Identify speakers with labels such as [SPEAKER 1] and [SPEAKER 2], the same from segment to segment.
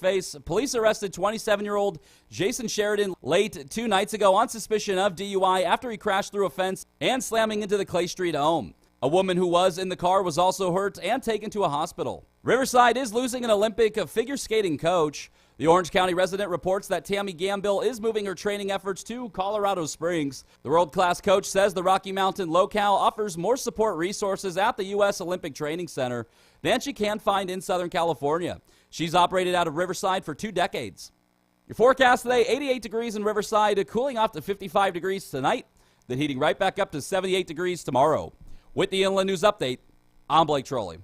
[SPEAKER 1] face. Police arrested 27-year-old Jason Sheridan late 2 nights ago on suspicion of DUI after he crashed through a fence and slamming into the Clay Street home. A woman who was in the car was also hurt and taken to a hospital. Riverside is losing an Olympic figure skating coach. The Orange County resident reports that Tammy Gambill is moving her training efforts to Colorado Springs. The world-class coach says the Rocky Mountain locale offers more support resources at the U.S. Olympic Training Center than she can find in Southern California. She's operated out of Riverside for 2 decades. Your forecast today, 88 degrees in Riverside, cooling off to 55 degrees tonight, then heating right back up to 78 degrees tomorrow. With the Inland News Update, I'm Blake Trolley.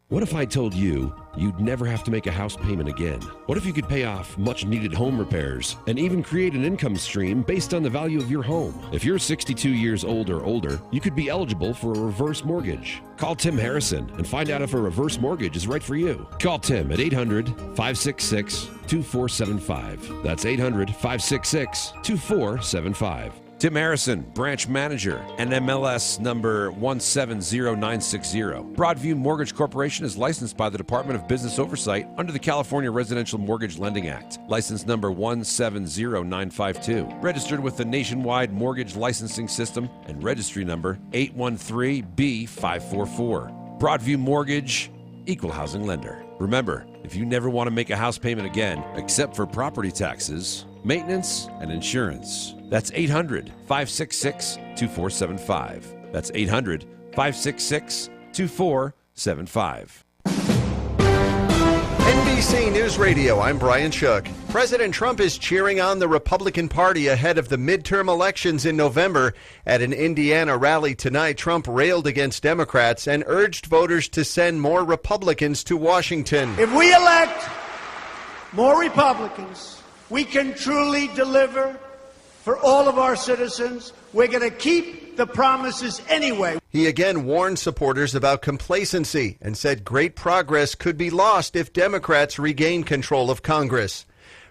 [SPEAKER 2] What if I told you you'd never have to make a house payment again? What if you could pay off much-needed home repairs and even create an income stream based on the value of your home? If you're 62 years old or older, you could be eligible for a reverse mortgage. Call Tim Harrison and find out if a reverse mortgage is right for you. Call Tim at 800-566-2475. That's 800-566-2475. Tim Harrison, branch manager, NMLS number 170960. Broadview Mortgage Corporation is licensed by the Department of Business Oversight under the California Residential Mortgage Lending Act. License number 170952. Registered with the Nationwide Mortgage Licensing System and registry number 813B544. Broadview Mortgage, equal housing lender. Remember, if you never want to make a house payment again, except for property taxes, maintenance, and insurance, that's 800-566-2475. That's 800-566-2475.
[SPEAKER 3] NBC News Radio, I'm Brian Shook. President Trump is cheering on the Republican Party ahead of the midterm elections in November. At an Indiana rally tonight, Trump railed against Democrats and urged voters to send more Republicans to Washington.
[SPEAKER 4] If we elect more Republicans, we can truly deliver for all of our citizens. We're going to keep the promises anyway.
[SPEAKER 3] He again warned supporters about complacency and said great progress could be lost if Democrats regain control of Congress.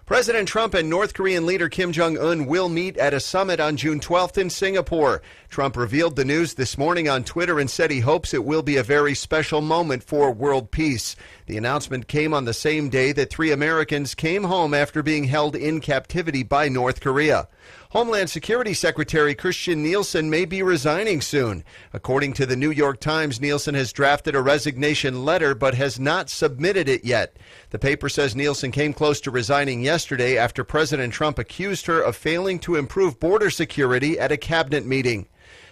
[SPEAKER 3] President Trump and North Korean leader Kim Jong-un will meet at a summit on June 12th in Singapore. Trump revealed the news this morning on Twitter and said he hopes it will be a very special moment for world peace. The announcement came on the same day that 3 Americans came home after being held in captivity by North Korea. Homeland Security Secretary Christian Nielsen may be resigning soon. According to the New York Times, Nielsen has drafted a resignation letter but has not submitted it yet. The paper says Nielsen came close to resigning yesterday after President Trump accused her of failing to improve border security at a cabinet meeting.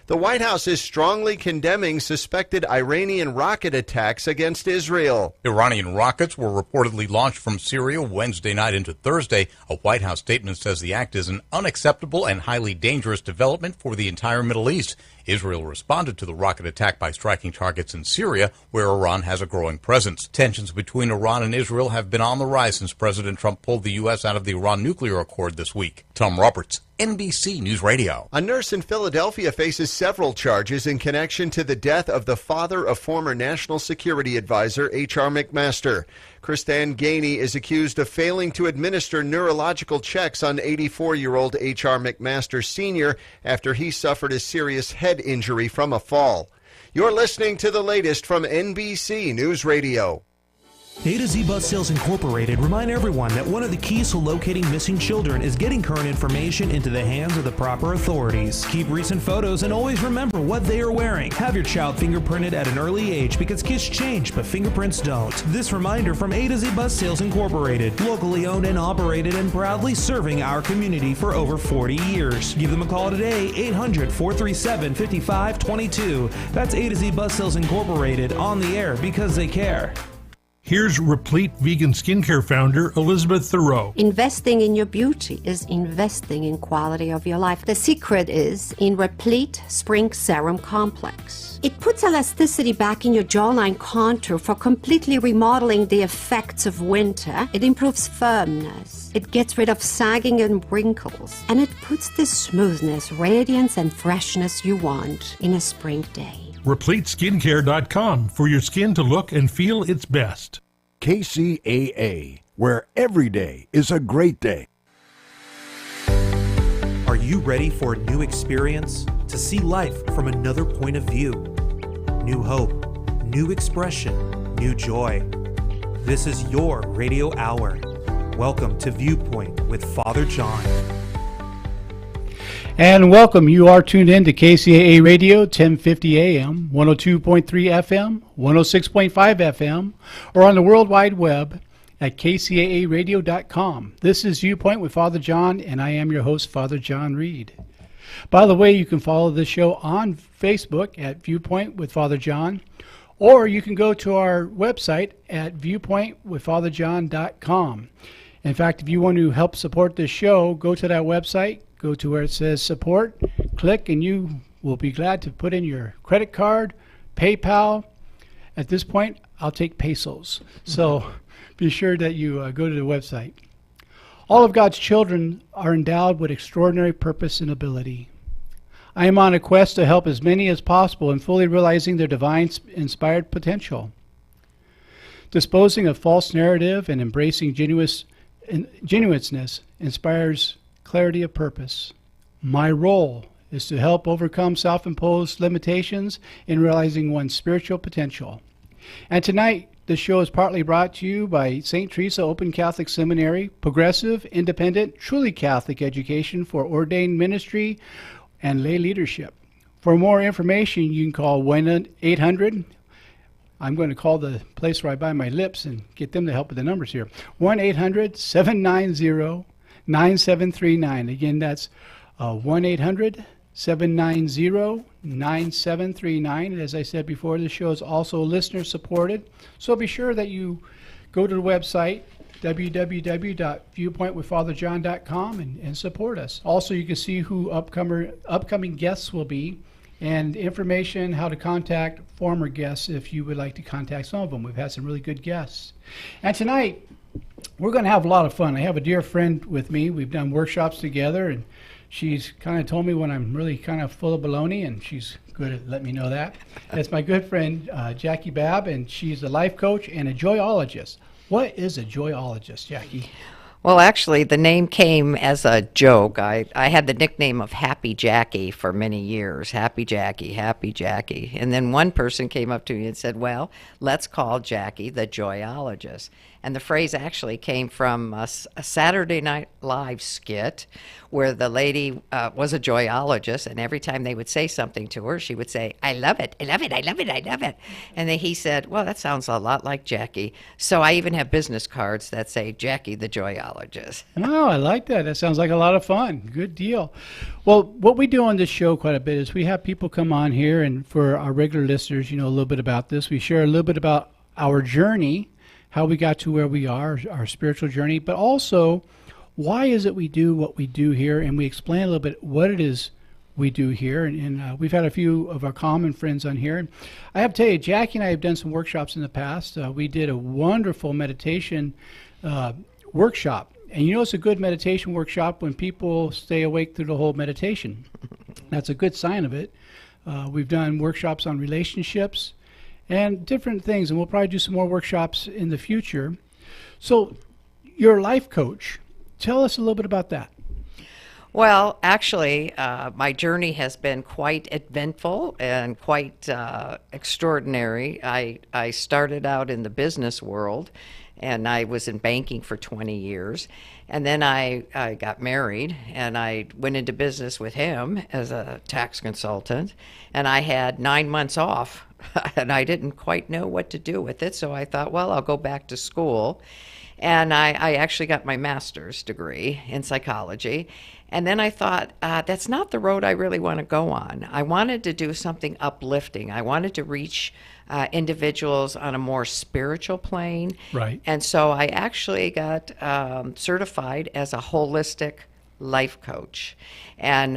[SPEAKER 3] The White House is strongly condemning suspected Iranian rocket attacks against Israel.
[SPEAKER 5] Iranian rockets were reportedly launched from Syria Wednesday night into Thursday. A White House statement says the act is an unacceptable and highly dangerous development for the entire Middle East. Israel responded to the rocket attack by striking targets in Syria, where Iran has a growing presence. Tensions between Iran and Israel have been on the rise since President Trump pulled the U.S. out of the Iran nuclear accord this week. Tom Roberts, NBC News Radio.
[SPEAKER 3] A nurse in Philadelphia faces several charges in connection to the death of the father of former National Security Advisor H.R. McMaster. Kristan Gainey is accused of failing to administer neurological checks on 84-year-old H.R. McMaster Sr. after he suffered a serious head injury from a fall. You're listening to the latest from NBC News Radio.
[SPEAKER 6] A to Z Bus Sales Incorporated remind everyone that one of the keys to locating missing children is getting current information into the hands of the proper authorities. Keep recent photos and always remember what they are wearing. Have your child fingerprinted at an early age because kids change, but fingerprints don't. This reminder from A to Z Bus Sales Incorporated, locally owned and operated and proudly serving our community for over 40 years. Give them a call today, 800-437-5522. That's A to Z Bus Sales Incorporated, on the air because they care.
[SPEAKER 7] Here's Replete Vegan Skincare founder Elizabeth Thoreau.
[SPEAKER 8] Investing in your beauty is investing in quality of your life. The secret is in Replete Spring Serum Complex. It puts elasticity back in your jawline contour for completely remodeling the effects of winter. It improves firmness. It gets rid of sagging and wrinkles. And it puts the smoothness, radiance, and freshness you want in a spring day.
[SPEAKER 7] RepleteSkincare.com for your skin to look and feel its best.
[SPEAKER 9] KCAA, where every day is a great day.
[SPEAKER 6] Are you ready for a new experience? To see life from another point of view? New hope, new expression, new joy. This is your radio hour. Welcome to Viewpoint with Father John.
[SPEAKER 10] And welcome. You are tuned in to KCAA Radio, 1050 AM, 102.3 FM, 106.5 FM, or on the World Wide Web at kcaaradio.com. This is Viewpoint with Father John, and I am your host, Father John Reed. By the way, you can follow this show on Facebook at Viewpoint with Father John, or you can go to our website at viewpointwithfatherjohn.com. In fact, if you want to help support this show, go to that website, go to where it says support, click, and you will be glad to put in your credit card, PayPal. At this point, I'll take pesos. So be sure that you go to the website. All of God's children are endowed with extraordinary purpose and ability. I am on a quest to help as many as possible in fully realizing their divine inspired potential. Disposing of false narrative and embracing genuineness inspires clarity of purpose. My role is to help overcome self-imposed limitations in realizing one's spiritual potential. And tonight, the show is partly brought to you by St. Teresa Open Catholic Seminary, progressive, independent, truly Catholic education for ordained ministry and lay leadership. For more information, you can call 1-800. I'm going to call the place where I buy my lips and get them to help with the numbers here. 1-800-790-9739. Again, that's 1-800-790-9739. And as I said before, this show is also listener supported. So be sure that you go to the website, www.viewpointwithfatherjohn.com, and support us. Also, you can see who upcoming guests will be and information how to contact former guests if you would like to contact some of them. We've had some really good guests. And tonight, we're going to have a lot of fun. I have a dear friend with me. We've done workshops together, and she's kind of told me when I'm really kind of full of baloney, and she's good at letting me know that. That's my good friend, Jackie Babb, and she's a life coach and a joyologist. What is a joyologist, Jackie?
[SPEAKER 11] Well, actually, the name came as a joke. I had the nickname of Happy Jackie for many years. Happy Jackie, Happy Jackie. And then one person came up to me and said, well, let's call Jackie the joyologist. And the phrase actually came from a Saturday Night Live skit where the lady was a joyologist, and every time they would say something to her, she would say, I love it, I love it, I love it, I love it. And then he said, well, that sounds a lot like Jackie. So I even have business cards that say Jackie the joyologist.
[SPEAKER 10] Oh, I like that. That sounds like a lot of fun. Good deal. Well, what we do on this show quite a bit is we have people come on here, and for our regular listeners, you know a little bit about this. We share a little bit about our journey, how we got to where we are, our spiritual journey, but also why is it we do what we do here, and we explain a little bit what it is we do here. And we've had a few of our common friends on here. And I have to tell you, Jackie and I have done some workshops in the past. We did a wonderful meditation workshop. And you know it's a good meditation workshop when people stay awake through the whole meditation. That's a good sign of it. We've done workshops on relationships and different things, and we'll probably do some more workshops in the future. So you're a life coach. Tell us a little bit about that.
[SPEAKER 11] Well, actually, my journey has been quite eventful and quite extraordinary. I started out in the business world, and I was in banking for 20 years. And then I got married, and I went into business with him as a tax consultant, and I had 9 months off, and I didn't quite know what to do with it, so I thought, well, I'll go back to school. And I actually got my master's degree in psychology. And then I thought, that's not the road I really want to go on. I wanted to do something uplifting. I wanted to reach individuals on a more spiritual plane.
[SPEAKER 10] Right.
[SPEAKER 11] And so I actually got certified as a holistic life coach. And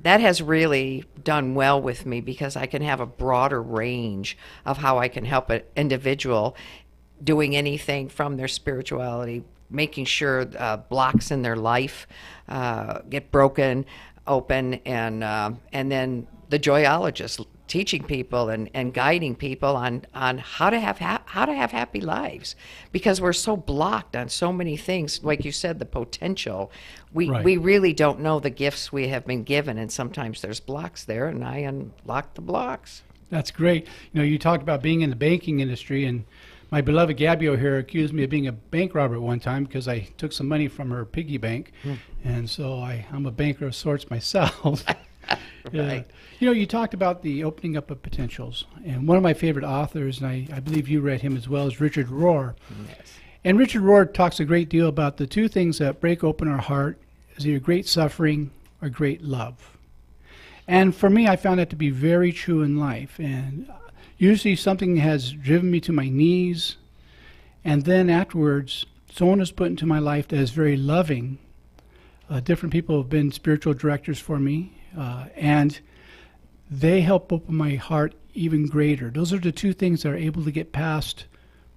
[SPEAKER 11] that has really done well with me because I can have a broader range of how I can help an individual doing anything from their spirituality, making sure blocks in their life get broken open, and then the joyologist teaching people and guiding people on how to have happy lives, because we're so blocked on so many things. Like you said, the potential. We really don't know the gifts we have been given, and sometimes there's blocks there, and I unlock the blocks.
[SPEAKER 10] That's great. You know, you talked about being in the banking industry, and my beloved Gabby O'Hare accused me of being a bank robber at one time because I took some money from her piggy bank, and so I'm a banker of sorts myself.
[SPEAKER 11] Right.
[SPEAKER 10] You know, you talked about the opening up of potentials, and one of my favorite authors, and I believe you read him as well, is Richard Rohr.
[SPEAKER 11] Yes.
[SPEAKER 10] And Richard Rohr talks a great deal about the two things that break open our heart is either great suffering or great love. And for me, I found that to be very true in life. And usually something has driven me to my knees, and then afterwards, someone is put into my life that is very loving. Different people have been spiritual directors for me, and they help open my heart even greater. Those are the two things that are able to get past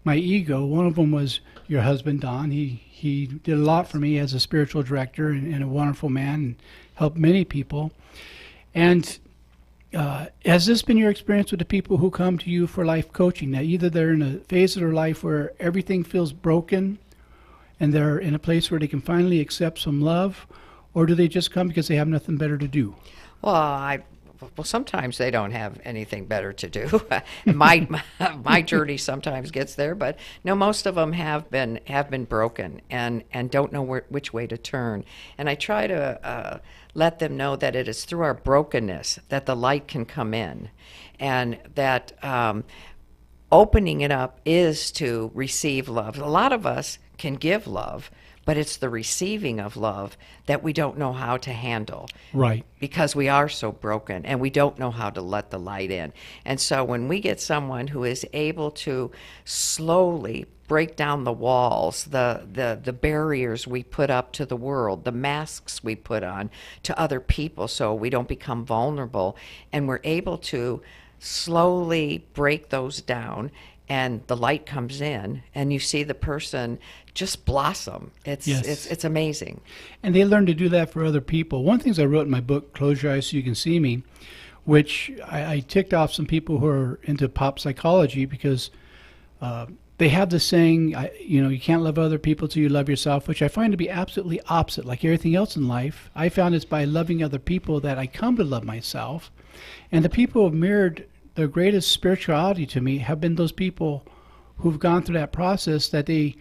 [SPEAKER 10] my ego. One of them was your husband, Don. He did a lot for me as a spiritual director and a wonderful man, and helped many people. And has this been your experience with the people who come to you for life coaching? That either they're in a phase of their life where everything feels broken and they're in a place where they can finally accept some love, or do they just come because they have nothing better to do?
[SPEAKER 11] Well, sometimes they don't have anything better to do. my journey sometimes gets there, but no, most of them have been broken and don't know which way to turn. And I try to let them know that it is through our brokenness that the light can come in, and that opening it up is to receive love. A lot of us can give love, but it's the receiving of love that we don't know how to handle.
[SPEAKER 10] Right.
[SPEAKER 11] Because we are so broken and we don't know how to let the light in. And so when we get someone who is able to slowly break down the walls, the barriers we put up to the world, the masks we put on to other people so we don't become vulnerable, and we're able to slowly break those down, and the light comes in, and you see the person just blossom. It's amazing.
[SPEAKER 10] And they learn to do that for other people. One of the things I wrote in my book, Close Your Eyes So You Can See Me, which I ticked off some people who are into pop psychology because they have this saying, you can't love other people till you love yourself, which I find to be absolutely opposite. Like everything else in life, I found it's by loving other people that I come to love myself. And the people who have mirrored the greatest spirituality to me have been those people who've gone through that process, that they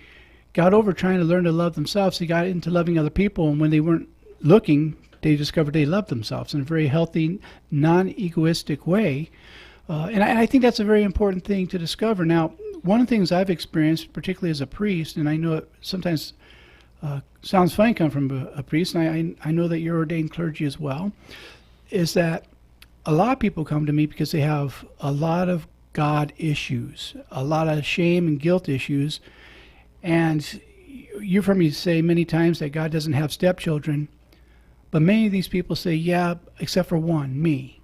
[SPEAKER 10] got over trying to learn to love themselves. They got into loving other people, and when they weren't looking, they discovered they loved themselves in a very healthy, non-egoistic way. And I think that's a very important thing to discover. Now, one of the things I've experienced, particularly as a priest, and I know it sometimes sounds funny coming from a priest, and I know that you're ordained clergy as well, is that a lot of people come to me because they have a lot of God issues, a lot of shame and guilt issues. And you've heard me say many times that God doesn't have stepchildren, but many of these people say, yeah, except for one, me.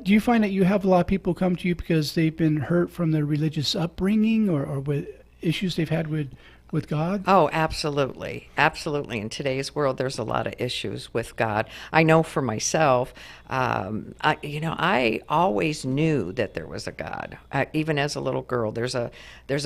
[SPEAKER 10] Do you find that you have a lot of people come to you because they've been hurt from their religious upbringing or with issues they've had with God?
[SPEAKER 11] Oh, absolutely. Absolutely. In today's world, there's a lot of issues with God. I know for myself, I always knew that there was a God. Even as a little girl, there's a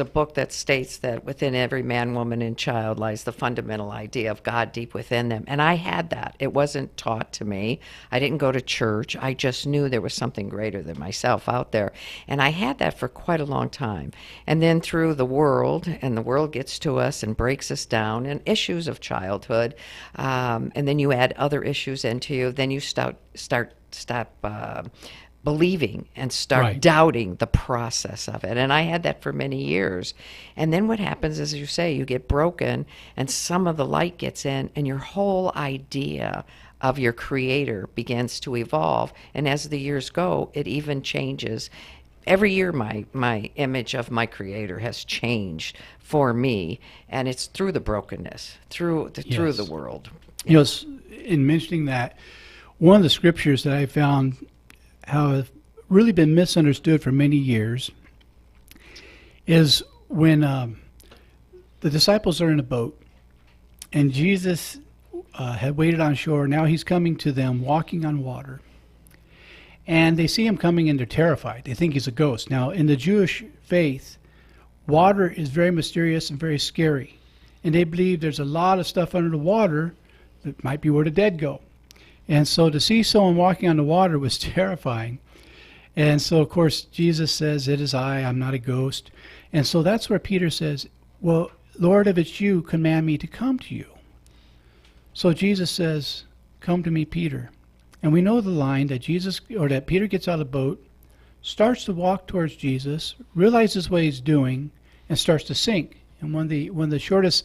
[SPEAKER 11] book that states that within every man, woman, and child lies the fundamental idea of God deep within them. And I had that. It wasn't taught to me. I didn't go to church. I just knew there was something greater than myself out there. And I had that for quite a long time. And then through the world, and the world gets to us and breaks us down, and issues of childhood, and then you add other issues into you, then you stop believing and start doubting the process of it. And I had that for many years. And then what happens is, as you say, you get broken and some of the light gets in, and your whole idea of your creator begins to evolve. And as the years go, it even changes. Every year my image of my creator has changed for me, and it's through the brokenness, through the world.
[SPEAKER 10] You know, in mentioning that, one of the scriptures that I found have really been misunderstood for many years is when the disciples are in a boat, and Jesus had waited on shore. Now he's coming to them walking on water. And they see him coming and they're terrified. They think he's a ghost. Now, in the Jewish faith, water is very mysterious and very scary. And they believe there's a lot of stuff under the water that might be where the dead go. And so to see someone walking on the water was terrifying. And so, of course, Jesus says, "It is I, I'm not a ghost." And so that's where Peter says, "Well, Lord, if it's you, command me to come to you." So Jesus says, "Come to me, Peter." And we know the line that that Peter gets out of the boat, starts to walk towards Jesus, realizes what he's doing, and starts to sink. And one of the shortest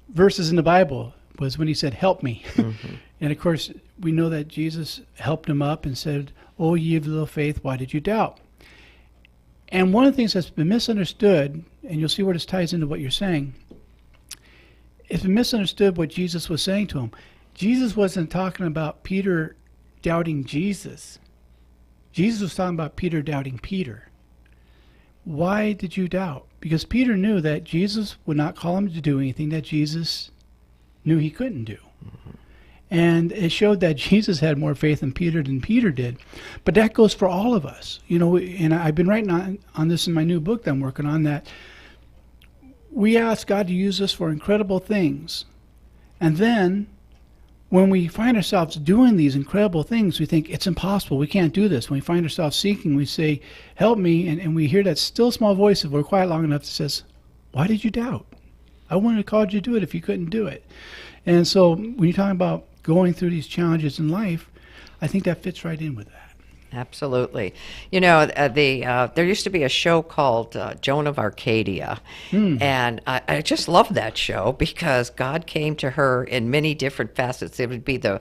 [SPEAKER 10] verses in the Bible was when he said, "Help me." Mm-hmm. And of course, we know that Jesus helped him up and said, "Oh, ye of little faith, why did you doubt?" And one of the things that's been misunderstood, and you'll see where this ties into what you're saying, it's been misunderstood what Jesus was saying to him. Jesus wasn't talking about Peter doubting Jesus. Jesus was talking about Peter doubting Peter. Why did you doubt? Because Peter knew that Jesus would not call him to do anything that Jesus knew he couldn't do. Mm-hmm. And it showed that Jesus had more faith in Peter than Peter did. But that goes for all of us. You know, and I've been writing on this in my new book that I'm working on, that we ask God to use us for incredible things. And then when we find ourselves doing these incredible things, we think it's impossible. We can't do this. When we find ourselves seeking, we say, "Help me." And we hear that still small voice, if we're quiet long enough, that says, "Why did you doubt? I wouldn't have called you to do it if you couldn't do it." And so when you're talking about going through these challenges in life, I think that fits right in with that.
[SPEAKER 11] Absolutely. You know, there used to be a show called Joan of Arcadia, and I just loved that show because God came to her in many different facets. It would be the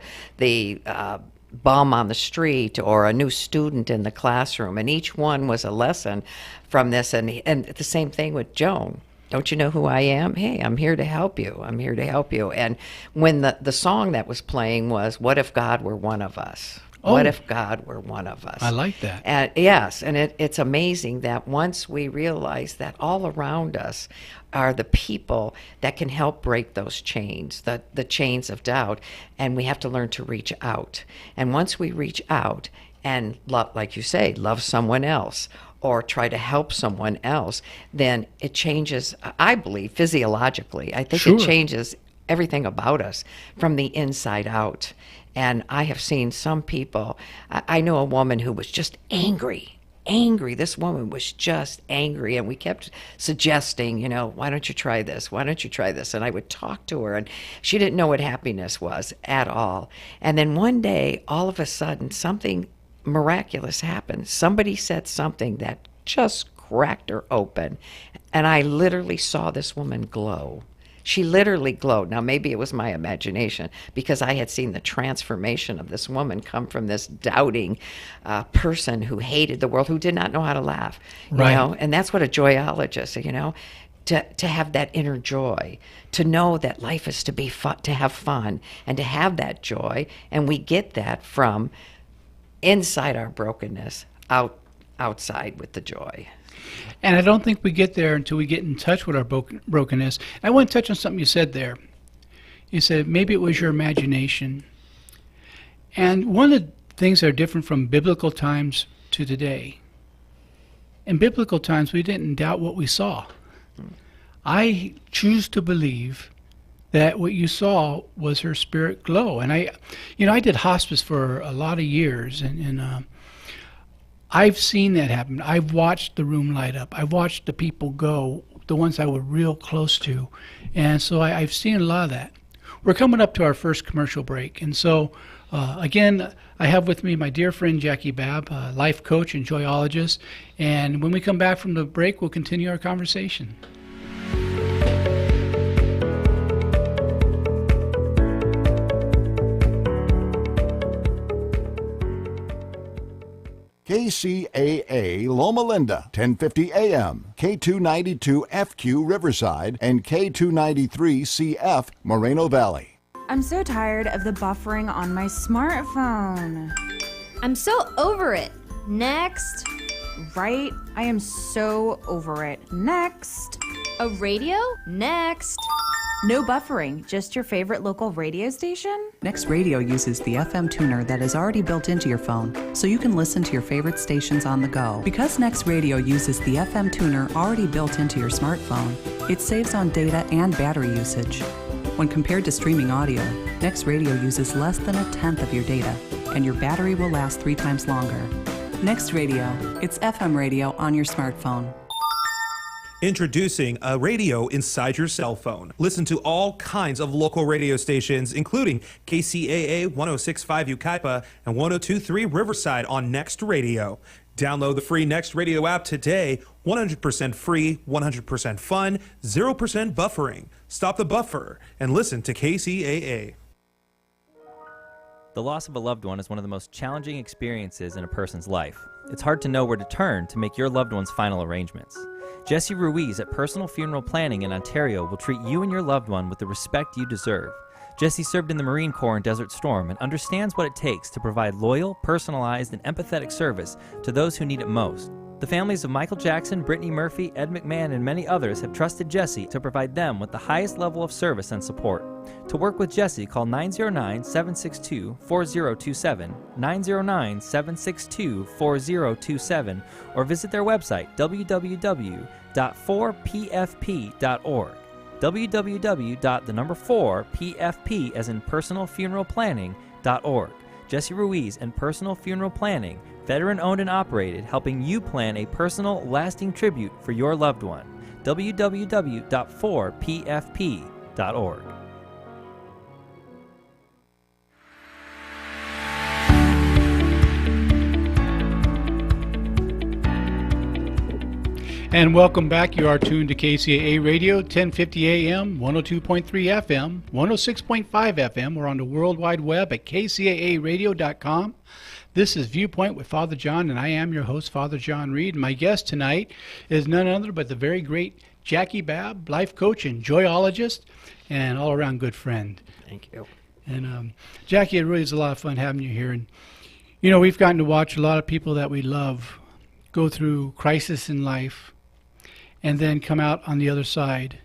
[SPEAKER 11] bum on the street or a new student in the classroom, and each one was a lesson from this. And the same thing with Joan. Don't you know who I am? Hey, I'm here to help you. I'm here to help you. And when the song that was playing was, "What if God were one of us?" Oh. What if God were one of us? I
[SPEAKER 10] like that.
[SPEAKER 11] And yes, and it's amazing that once we realize that all around us are the people that can help break those chains, the chains of doubt, and we have to learn to reach out. And once we reach out and love, like you say, love someone else, or try to help someone else, then it changes, I believe, physiologically. I think It changes everything about us from the inside out. And I have seen some people, I know a woman who was just angry. This woman was just angry, and we kept suggesting, you know, "Why don't you try this? Why don't you try this?" And I would talk to her, and she didn't know what happiness was at all. And then one day, all of a sudden, something miraculous happened. Somebody said something that just cracked her open, and I literally saw this woman glow. She literally glowed. Now, maybe it was my imagination because I had seen the transformation of this woman come from this doubting person who hated the world, who did not know how to laugh.
[SPEAKER 10] Right.
[SPEAKER 11] You know? And that's what a joyologist, you know, to have that inner joy, to know that life is to be fun, to have fun, and to have that joy. And we get that from inside our brokenness, outside with the joy.
[SPEAKER 10] And I don't think we get there until we get in touch with our brokenness. I want to touch on something you said there. You said maybe it was your imagination. And one of the things that are different from biblical times to today, in biblical times, we didn't doubt what we saw. I choose to believe that what you saw was her spirit glow. And I did hospice for a lot of years, and I've seen that happen. I've watched the room light up. I've watched the people go, the ones I were real close to. And so I've seen a lot of that. We're coming up to our first commercial break. And so, again, I have with me my dear friend Jackie Babb, life coach and joyologist. And when we come back from the break, we'll continue our conversation.
[SPEAKER 9] KCAA Loma Linda, 1050 AM, K292FQ Riverside, and K293CF Moreno Valley.
[SPEAKER 12] I'm so tired of the buffering on my smartphone.
[SPEAKER 13] I'm so over it. Next.
[SPEAKER 12] Right? I am so over it. Next.
[SPEAKER 13] A radio? Next.
[SPEAKER 12] No buffering, just your favorite local radio station?
[SPEAKER 14] Next Radio uses the FM tuner that is already built into your phone, so you can listen to your favorite stations on the go. Because Next Radio uses the FM tuner already built into your smartphone, it saves on data and battery usage. When compared to streaming audio, Next Radio uses less than 1/10 of your data, and your battery will last 3 times longer. Next Radio. It's FM radio on your smartphone.
[SPEAKER 6] Introducing a radio inside your cell phone. Listen to all kinds of local radio stations, including KCAA 106.5 Yucaipa and 102.3 Riverside on Next Radio. Download the free Next Radio app today. 100% free, 100% fun, 0% buffering. Stop the buffer and listen to KCAA.
[SPEAKER 15] The loss of a loved one is one of the most challenging experiences in a person's life. It's hard to know where to turn to make your loved one's final arrangements. Jesse Ruiz at Personal Funeral Planning in Ontario will treat you and your loved one with the respect you deserve. Jesse served in the Marine Corps in Desert Storm and understands what it takes to provide loyal, personalized, and empathetic service to those who need it most. The families of Michael Jackson, Brittany Murphy, Ed McMahon, and many others have trusted Jesse to provide them with the highest level of service and support. To work with Jesse, call 909-762-4027, 909-762-4027, or visit their website, www.4pfp.org. www.4pfp as in personalfuneralplanning.org. Jesse Ruiz and Personal Funeral Planning, veteran-owned and operated, helping you plan a personal, lasting tribute for your loved one. www.4pfp.org.
[SPEAKER 10] And welcome back. You are tuned to KCAA Radio, 1050 AM, 102.3 FM, 106.5 FM. We're on the World Wide Web at kcaaradio.com. This is Viewpoint with Father John, and I am your host, Father John Reed. My guest tonight is none other but the very great Jackie Babb, life coach and joyologist, and all-around good friend.
[SPEAKER 11] Thank you.
[SPEAKER 10] And Jackie, it really is a lot of fun having you here. And, you know, we've gotten to watch a lot of people that we love go through crisis in life and then come out on the other side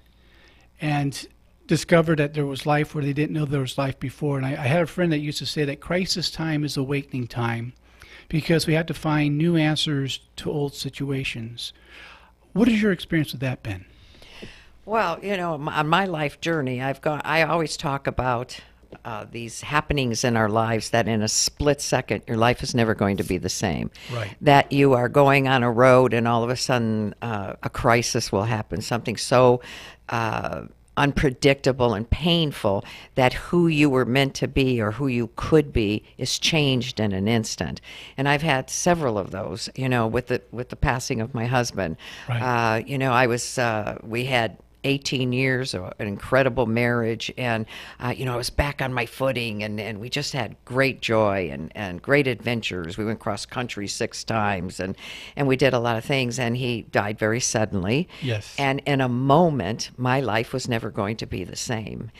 [SPEAKER 10] and discover that there was life where they didn't know there was life before. And I had a friend that used to say that crisis time is awakening time because we have to find new answers to old situations. What has your experience with that been?
[SPEAKER 11] Well, you know, on my life journey, I always talk about these happenings in our lives that in a split second, your life is never going to be the same.
[SPEAKER 10] Right.
[SPEAKER 11] That you are going on a road and all of a sudden a crisis will happen, something so unpredictable and painful that who you were meant to be or who you could be is changed in an instant. And I've had several of those, you know, with the passing of my husband.
[SPEAKER 10] Right.
[SPEAKER 11] You know, we had 18 years of an incredible marriage, and you know, I was back on my footing, and we just had great joy and great adventures. We went cross country 6 times, and we did a lot of things, and he died very suddenly.
[SPEAKER 10] Yes.
[SPEAKER 11] And in a moment, my life was never going to be the same.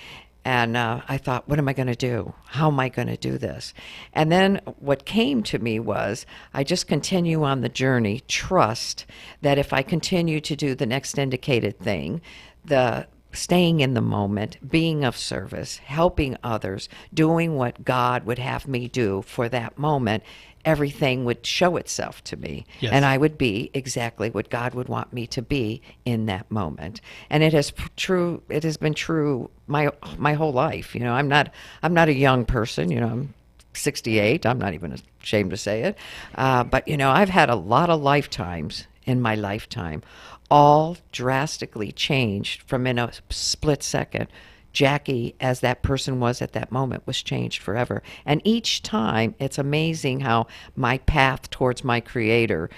[SPEAKER 11] And I thought, what am I going to do? How am I going to do this? And then what came to me was, I just continue on the journey, trust that if I continue to do the next indicated thing, the staying in the moment, being of service, helping others, doing what God would have me do for that moment, everything would show itself to me.
[SPEAKER 10] Yes.
[SPEAKER 11] And I would be exactly what God would want me to be in that moment. And it has been true my whole life. You know, I'm not a young person, you know, I'm 68. I'm not even ashamed to say it. But you know, I've had a lot of lifetimes in my lifetime, all drastically changed from in a split second. Jackie, as that person was at that moment, was changed forever. And each time, it's amazing how my path towards my Creator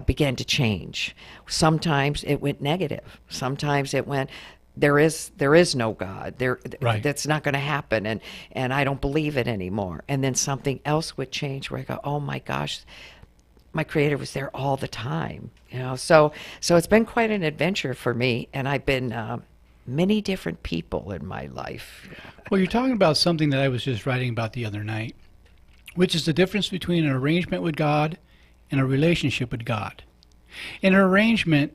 [SPEAKER 11] began to change. Sometimes it went negative. Sometimes it went, there is no God.
[SPEAKER 10] Right.
[SPEAKER 11] That's not going to happen, and I don't believe it anymore. And then something else would change where I go, oh my gosh, my Creator was there all the time. You know, so it's been quite an adventure for me, and I've been many different people in my life.
[SPEAKER 10] Well, you're talking about something that I was just writing about the other night, which is the difference between an arrangement with God and a relationship with God. In an arrangement,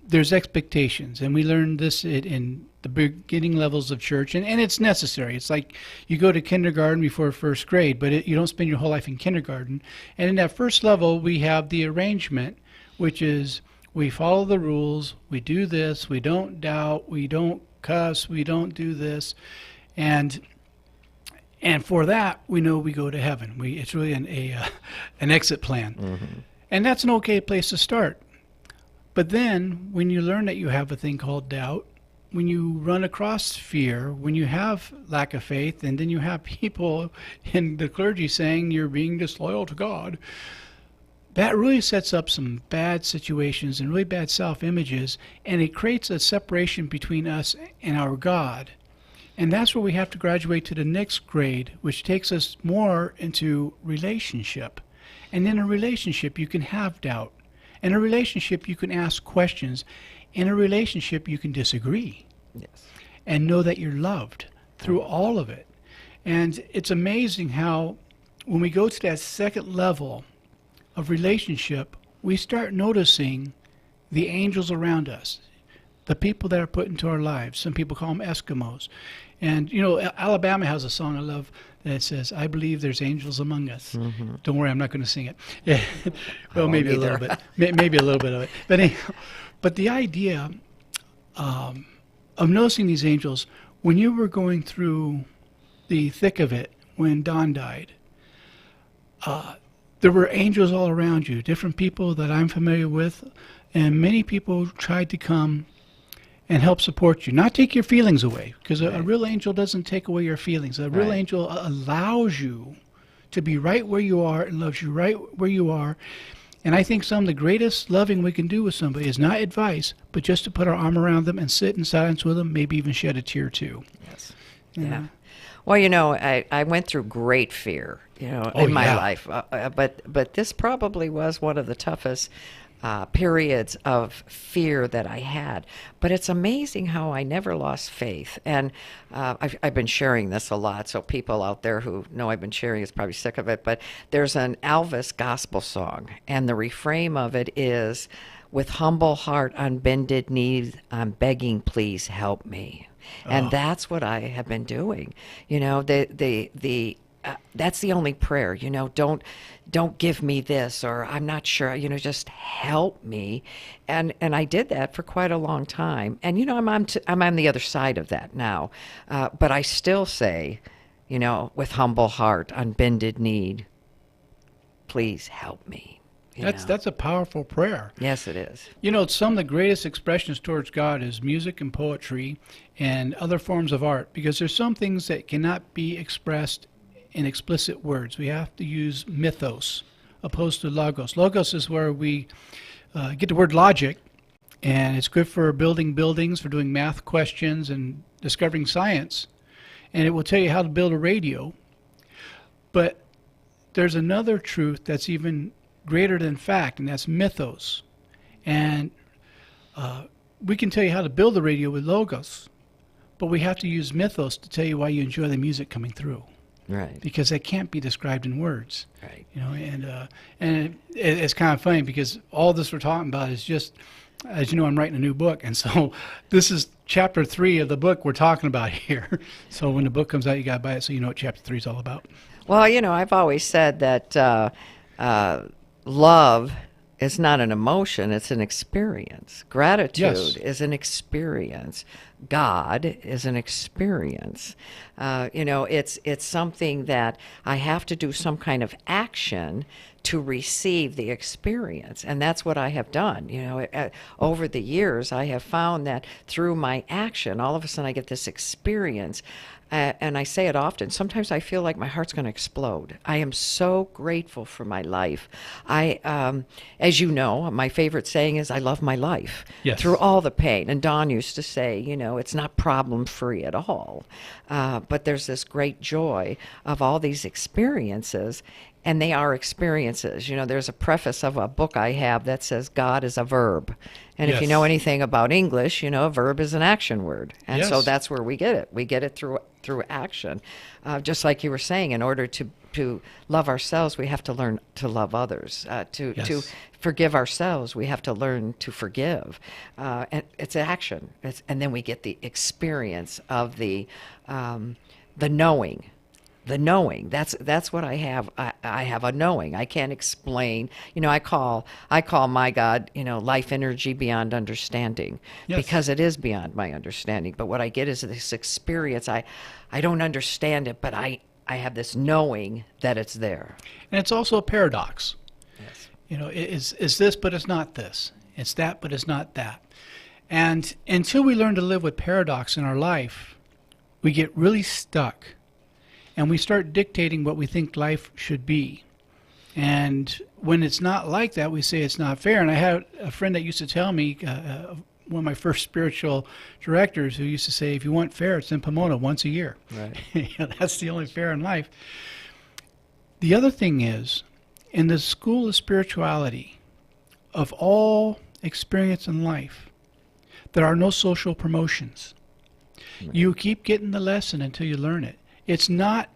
[SPEAKER 10] there's expectations, and we learned this in the beginning levels of church, and it's necessary. It's like you go to kindergarten before first grade, but you don't spend your whole life in kindergarten. And in that first level, we have the arrangement, which is we follow the rules, we do this, we don't doubt, we don't cuss, we don't do this. And And for that, we know we go to heaven. It's really an exit plan.
[SPEAKER 11] Mm-hmm.
[SPEAKER 10] And that's an okay place to start. But then when you learn that you have a thing called doubt, when you run across fear, when you have lack of faith, and then you have people in the clergy saying you're being disloyal to God, that really sets up some bad situations and really bad self-images, and it creates a separation between us and our God. And that's where we have to graduate to the next grade, which takes us more into relationship. And in a relationship, you can have doubt. In a relationship, you can ask questions. In a relationship, you can disagree.
[SPEAKER 11] Yes.
[SPEAKER 10] And know that you're loved through all of it. And it's amazing how when we go to that second level of relationship, we start noticing the angels around us, the people that are put into our lives. Some people call them Eskimos. And, you know, Alabama has a song I love that says, I believe there's angels among us.
[SPEAKER 11] Mm-hmm.
[SPEAKER 10] Don't worry, I'm not going to sing it. Well, maybe
[SPEAKER 11] either.
[SPEAKER 10] a little bit. Maybe a little bit of it. But anyhow, but the idea of noticing these angels, when you were going through the thick of it, when Don died, there were angels all around you, different people that I'm familiar with, and many people tried to come and help support you, not take your feelings away, because a real angel doesn't take away your feelings. A real angel allows you to be right where you are and loves you right where you are. And I think some of the greatest loving we can do with somebody is not advice, but just to put our arm around them and sit in silence with them, maybe even shed a tear too.
[SPEAKER 11] Yes.
[SPEAKER 10] You
[SPEAKER 11] Yeah.
[SPEAKER 10] know?
[SPEAKER 11] Well, you know, I went through great fear, you know, in my life. But this probably was one of the toughest periods of fear that I had. But it's amazing how I never lost faith. And I've been sharing this a lot, so people out there who know I've been sharing is probably sick of it. But there's an Elvis gospel song, and the refrain of it is, with humble heart on bended knees, I'm begging, please help me. And that's what I have been doing. You know, that's the only prayer. You know, don't give me this, or I'm not sure. You know, just help me. And I did that for quite a long time. And you know, I'm on the other side of that now. But I still say, you know, with humble heart, on bended knee, please help me.
[SPEAKER 10] That's a powerful prayer.
[SPEAKER 11] Yes, it is.
[SPEAKER 10] You know, some of the greatest expressions towards God is music and poetry and other forms of art, because there's some things that cannot be expressed in explicit words. We have to use mythos opposed to logos. Logos is where we get the word logic, and it's good for building buildings, for doing math questions and discovering science, and it will tell you how to build a radio. But there's another truth that's even greater than fact, and that's mythos. And we can tell you how to build a radio with logos, but we have to use mythos to tell you why you enjoy the music coming through.
[SPEAKER 11] Right.
[SPEAKER 10] Because that can't be described in words.
[SPEAKER 11] Right.
[SPEAKER 10] You know, and it's kind of funny because all this we're talking about is just, as you know, I'm writing a new book, and so this is chapter 3 of the book we're talking about here. So when the book comes out, you got to buy it so you know what chapter 3 is all about.
[SPEAKER 11] Well, you know, I've always said that love is not an emotion, it's an experience. Gratitude is an experience. God is an experience. You know, it's something that I have to do some kind of action to receive the experience. And that's what I have done. You know, over the years, I have found that through my action, all of a sudden I get this experience. And I say it often, sometimes I feel like my heart's going to explode. I am so grateful for my life. As you know, my favorite saying is, I love my life.
[SPEAKER 10] Yes.
[SPEAKER 11] Through all the pain. And Don used to say, you know, it's not problem-free at all. But there's this great joy of all these experiences, and they are experiences. You know, there's a preface of a book I have that says God is a verb. And if you know anything about English, you know, a verb is an action word. And so that's where we get it. We get it through action. Just like you were saying, in order to love ourselves, we have to learn to love others. To forgive ourselves, we have to learn to forgive. And it's action. And then we get the experience of the knowing. The knowing, that's what I have. I have a knowing. I can't explain. You know, I call my God, you know, life energy beyond understanding, because it is beyond my understanding. But what I get is this experience. I don't understand it, but I I have this knowing that it's there.
[SPEAKER 10] And it's also a paradox.
[SPEAKER 11] Yes.
[SPEAKER 10] You know, it's this, but it's not this. It's that, but it's not that. And until we learn to live with paradox in our life, we get really stuck. And we start dictating what we think life should be. And when it's not like that, we say it's not fair. And I had a friend that used to tell me, one of my first spiritual directors, who used to say, if you want fair, it's in Pomona once a year.
[SPEAKER 11] Right.
[SPEAKER 10] You know, that's the only fair in life. The other thing is, in the school of spirituality, of all experience in life, there are no social promotions. Right. You keep getting the lesson until you learn it. It's not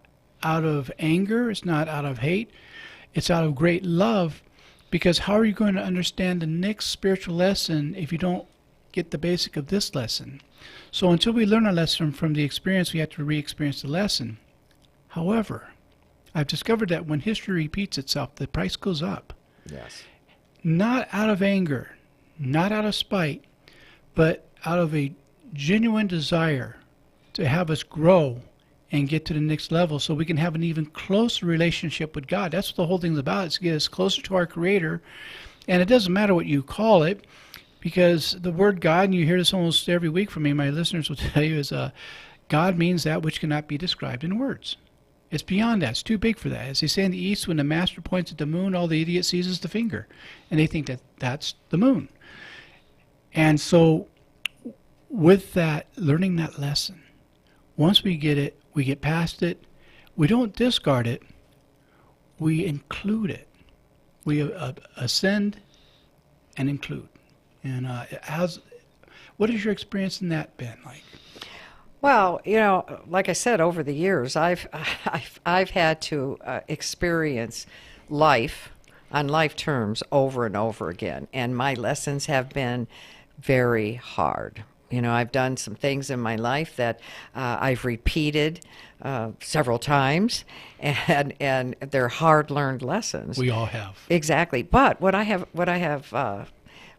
[SPEAKER 10] out of anger. It's not out of hate. It's out of great love, because how are you going to understand the next spiritual lesson if you don't get the basic of this lesson? So until we learn a lesson from the experience, we have to re-experience the lesson. However, I've discovered that when history repeats itself, the price goes up.
[SPEAKER 11] Yes.
[SPEAKER 10] Not out of anger, not out of spite, but out of a genuine desire to have us grow and get to the next level so we can have an even closer relationship with God. That's what the whole thing's about, is to get us closer to our Creator. And it doesn't matter what you call it, because the word God, and you hear this almost every week from me, my listeners will tell you, is God means that which cannot be described in words. It's beyond that. It's too big for that. As they say in the East, when the master points at the moon, all the idiot sees is the finger. And they think that that's the moon. And so with that, learning that lesson, once we get it, we get past it, we don't discard it, we include it. We ascend and include. And what has your experience in that been like?
[SPEAKER 11] Well, you know, like I said, over the years, I've had to experience life on life terms over and over again, and my lessons have been very hard. You know, I've done some things in my life that I've repeated several times, and they're hard-learned lessons.
[SPEAKER 10] We all have.
[SPEAKER 11] Exactly. But what I have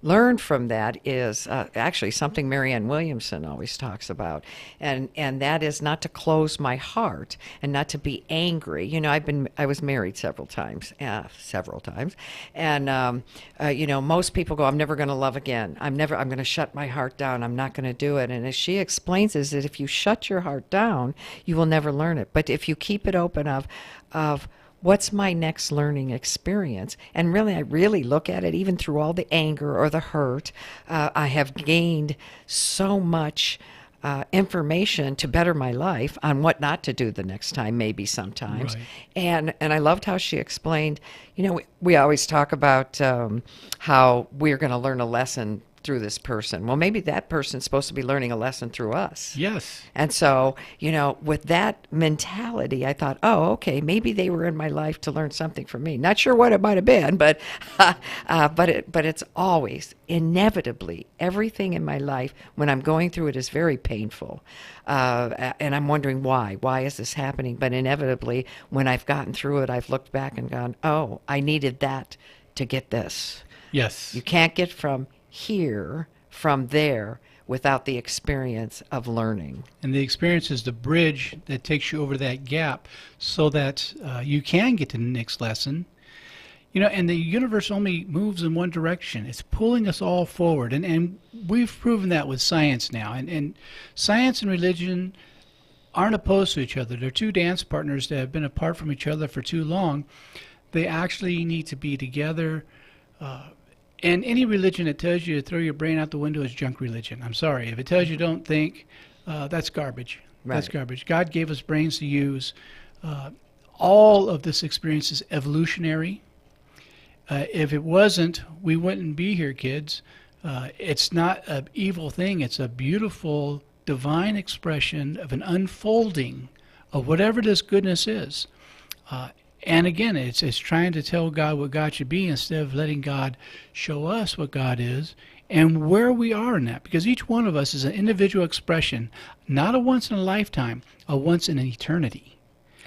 [SPEAKER 11] learned from that is actually something Marianne Williamson always talks about, and that is not to close my heart and not to be angry. You know, I was married several times, and you know, most people go, I'm never going to love again. I'm going to shut my heart down. I'm not going to do it. And as she explains, is that if you shut your heart down, you will never learn it. But if you keep it open of what's my next learning experience? And really, I really look at it, even through all the anger or the hurt, I have gained so much information to better my life on what not to do the next time, maybe sometimes. Right. And I loved how she explained, you know, we always talk about how we're going to learn a lesson through this person. Well, maybe that person's supposed to be learning a lesson through us.
[SPEAKER 10] Yes.
[SPEAKER 11] And so, you know, with that mentality, I thought, oh, okay, maybe they were in my life to learn something from me. Not sure what it might have been, but it's always, inevitably, everything in my life, when I'm going through it, is very painful. And I'm wondering why. Why is this happening? But inevitably, when I've gotten through it, I've looked back and gone, oh, I needed that to get this.
[SPEAKER 10] Yes.
[SPEAKER 11] You can't get from here, from there, without the experience of learning.
[SPEAKER 10] And the experience is the bridge that takes you over that gap so that you can get to the next lesson. You know, and the universe only moves in one direction. It's pulling us all forward. And we've proven that with science now. And science and religion aren't opposed to each other. They're two dance partners that have been apart from each other for too long. They actually need to be together. And any religion that tells you to throw your brain out the window is junk religion. I'm sorry. If it tells you don't think, that's garbage. Right. That's garbage. God gave us brains to use. All of this experience is evolutionary. If it wasn't, we wouldn't be here, kids. It's not an evil thing. It's a beautiful, divine expression of an unfolding of whatever this goodness is. And again, it's trying to tell God what God should be instead of letting God show us what God is and where we are in that. Because each one of us is an individual expression, not a once in a lifetime, a once in an eternity.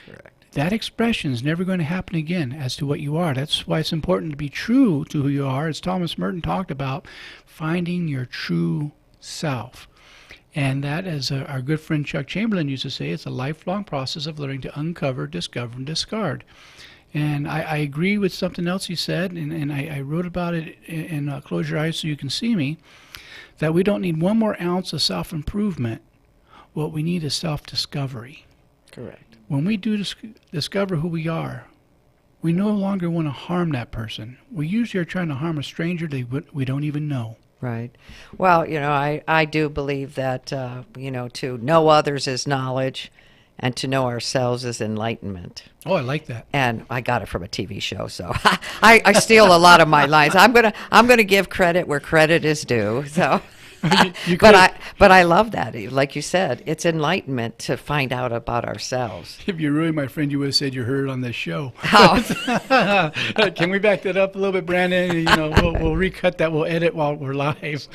[SPEAKER 11] Correct.
[SPEAKER 10] That expression is never going to happen again as to what you are. That's why it's important to be true to who you are. As Thomas Merton talked about, finding your true self. And that, as our good friend Chuck Chamberlain used to say, it's a lifelong process of learning to uncover, discover, and discard. And I agree with something else he said, and I wrote about it in Close Your Eyes So You Can See Me, that we don't need one more ounce of self-improvement. What we need is self-discovery.
[SPEAKER 11] Correct.
[SPEAKER 10] When we do discover who we are, we no longer want to harm that person. We usually are trying to harm a stranger that we don't even know.
[SPEAKER 11] Right. Well, I do believe that, to know others is knowledge, and to know ourselves is enlightenment.
[SPEAKER 10] Oh, I like that.
[SPEAKER 11] And I got it from a TV show, so I steal a lot of my lines. I'm gonna give credit where credit is due. So. But I love that. Like you said, it's enlightenment to find out about ourselves.
[SPEAKER 10] If you're really my friend, you would have said you heard it on this show.
[SPEAKER 11] Oh.
[SPEAKER 10] Can we back that up a little bit, Brandon? We'll recut that. We'll edit while we're live.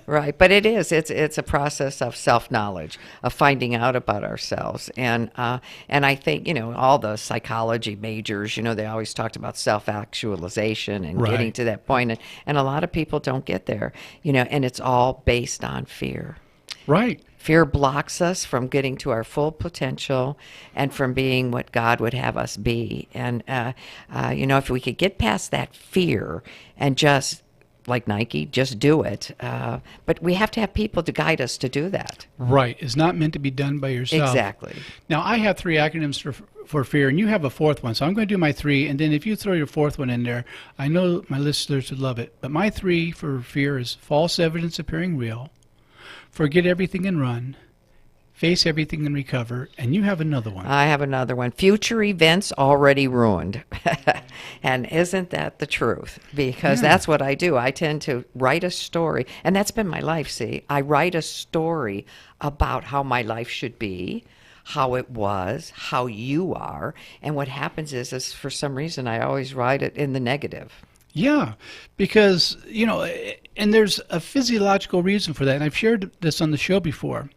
[SPEAKER 11] Right, but it's a process of self-knowledge, of finding out about ourselves, and I think all the psychology majors, they always talked about self-actualization and
[SPEAKER 10] Right.
[SPEAKER 11] getting to that point, and a lot of people don't get there. And it's all based on fear.
[SPEAKER 10] Right.
[SPEAKER 11] Fear blocks us from getting to our full potential and from being what God would have us be. And, if we could get past that fear and just, like Nike, just do it. But we have to have people to guide us to do that.
[SPEAKER 10] Right. It's not meant to be done by yourself.
[SPEAKER 11] Exactly.
[SPEAKER 10] Now, I have 3 acronyms for fear, and you have a 4th one. So I'm going to do my 3, and then if you throw your 4th one in there, I know my listeners would love it. But my 3 for fear is false evidence appearing real, forget everything and run, face everything and recover, and you have another one.
[SPEAKER 11] I have another one. Future events already ruined. And isn't that the truth? Because that's what I do. I tend to write a story, and that's been my life, see. I write a story about how my life should be, how it was, how you are, and what happens is for some reason I always write it in the negative.
[SPEAKER 10] Yeah, because, and there's a physiological reason for that, and I've shared this on the show before,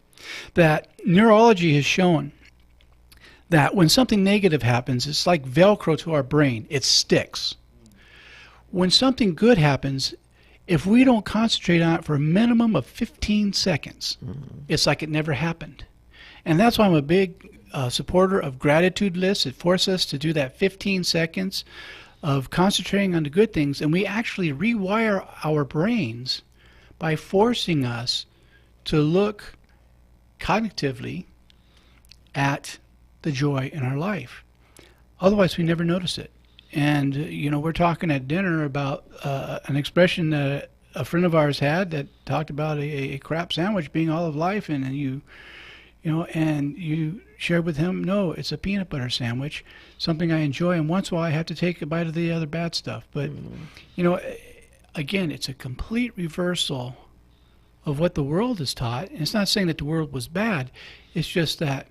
[SPEAKER 10] that neurology has shown that when something negative happens, it's like Velcro to our brain. It sticks. When something good happens, if we don't concentrate on it for a minimum of 15 seconds, it's like it never happened. And that's why I'm a big supporter of gratitude lists. It forces us to do that 15 seconds of concentrating on the good things, and we actually rewire our brains by forcing us to look cognitively at the joy in our life. Otherwise, we never notice it. And, we're talking at dinner about an expression that a friend of ours had that talked about a crap sandwich being all of life, and you shared with him, no, it's a peanut butter sandwich, something I enjoy, and once in a while I have to take a bite of the other bad stuff. But, again, it's a complete reversal of what the world is taught. And it's not saying that the world was bad. It's just that